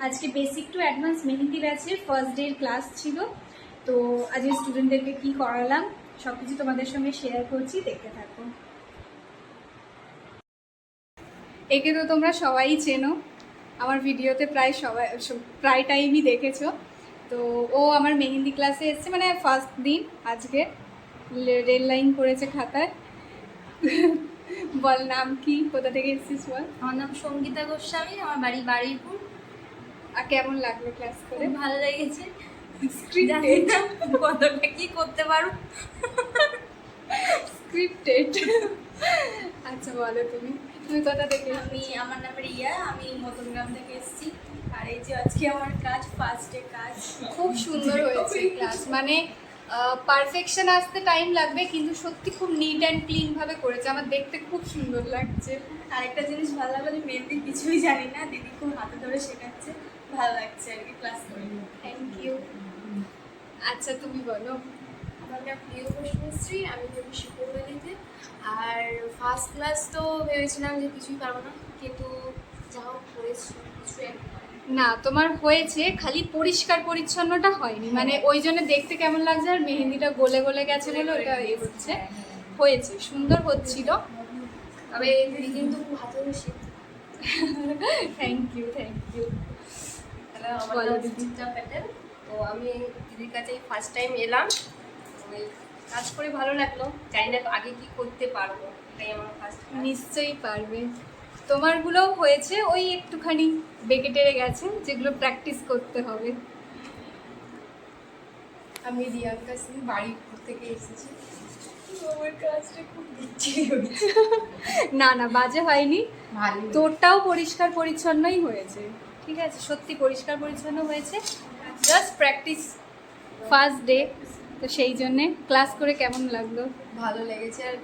আজকে basic to advance mehndi ব্যাচের first day class ছিল। তো আজকে স্টুডেন্টদেরকে কি করালাম সব কিছু তোমাদের সঙ্গে শেয়ার করছি, দেখতে থাকো। একে তো তোমরা সবাই চেনো, আমার ভিডিওতে প্রায় টাইমই দেখেছো। তো ও আমার মেহেন্দি ক্লাসে এসছে, মানে ফার্স্ট দিন আজকে। রেল লাইন করেছে খাতায়। বল নাম কি, কোথা থেকে এসেছিস বল। আমার নাম সঙ্গীতা গোস্বামী, আমার বাড়ি বারুইপুর। আর কেমন লাগলো ক্লাস করে? ভালো লেগেছে। স্ক্রিপ্টেড, কতটা কি করতে পারো। স্ক্রিপ্টেড। আচ্ছা বলো, তুমি তুমি কোথা থেকে? আমার নাম রিয়া, আমি মতনগ্রাম থেকে এসেছি। আর এই যে আজকে আমার কাজ, ফার্স্ট ডে কাজ। খুব সুন্দর হয়েছে ক্লাস, মানে পারফেকশন আসতে টাইম লাগবে, কিন্তু সত্যি খুব নিট অ্যান্ড ক্লিন ভাবে করেছে, আমার দেখতে খুব সুন্দর লাগছে। আরেকটা জিনিস ভালো লাগলো যে মেহেন্দির কিছুই জানি না, দিদি খুব হাতে ধরে শেখাচ্ছে, ভালো লাগছে আর কি ক্লাস করে। Thank you. আচ্ছা তুমি বলো। আমার নাম প্রিয় ঘোষশ্রী, আমি থাকি শিকরবালিতে। আর ফার্স্ট ক্লাস তো ভেবেছিলাম যে কিছুই পারবো না, কিন্তু যা হোক করেছি কিছু একটা। না, তোমার হয়েছে, খালি পরিষ্কার পরিচ্ছন্নটা হয়নি, মানে ওই জন্য দেখতে কেমন লাগছে, আর মেহেন্দিটা গলে গলে গেছে বলে ওটা হচ্ছে। হয়েছে, সুন্দর হচ্ছিল। তবে দিদি কিন্তু খুব হাতে ধরে শিখতে। Thank you, thank you. Hello, আমার বলো নাম দিদি। সুচিত্রা প্যাটেল। তো আমি দিদির কাছে ফার্স্ট টাইম এলাম, ওই কাজ করে ভালো লাগলো। জানি না আগে কি করতে পারবো, এটাই আমার ফার্স্ট। নিশ্চয়ই পারবে। তোমারগুলোও হয়েছে, ওই একটুখানি বেঁকে টেরে গেছে, যেগুলো প্র্যাকটিস করতে হবে। আমি রিয়াঙ্কা সিং, বারুইপুর থেকে এসেছি। আমার কাজটা খুব বিচ্ছিরি হয়েছে। না না, বাজে হয়নি, ভালো তোরটাও পরিষ্কার পরিচ্ছন্নই হয়েছে। ঠিক আছে, সত্যি পরিষ্কার পরিচ্ছন্ন হয়েছে, জাস্ট প্র্যাকটিস, ফার্স্ট ডে তো সেই জন্যে। ক্লাস করে কেমন লাগলো? ভালো লেগেছে। আর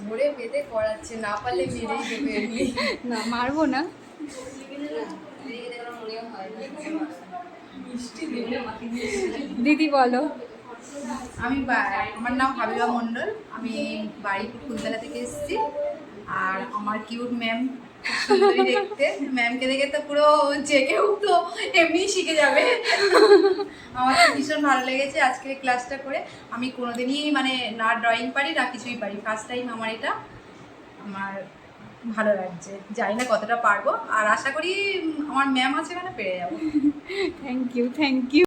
ধরে বেঁধে করাচ্ছে, না পারলে মেরেই দেবে এমনি। না, মারবো না। মনে হয় দিদি বলো। আমার নাম হাবিবা মণ্ডল, আমি বারুইপুর ফুলতলা থেকে এসেছি। আর আমার কিউট ম্যাম, সুন্দরী দেখতে, ম্যামকে দেখে তো পুরো যে কেউ তো এমনিই শিখে যাবে। আমার তো ভীষণ ভালো লেগেছে আজকের ক্লাসটা করে। আমি কোনোদিনই মানে না ড্রয়িং পারি না কিছুই পারি, ফার্স্ট টাইম আমার এটা। আমার ভালো লাগছে, জানি না কতটা পারবো, আর আশা করি আমার ম্যাম আছে মানে পেরে যাবো। Thank you, thank you.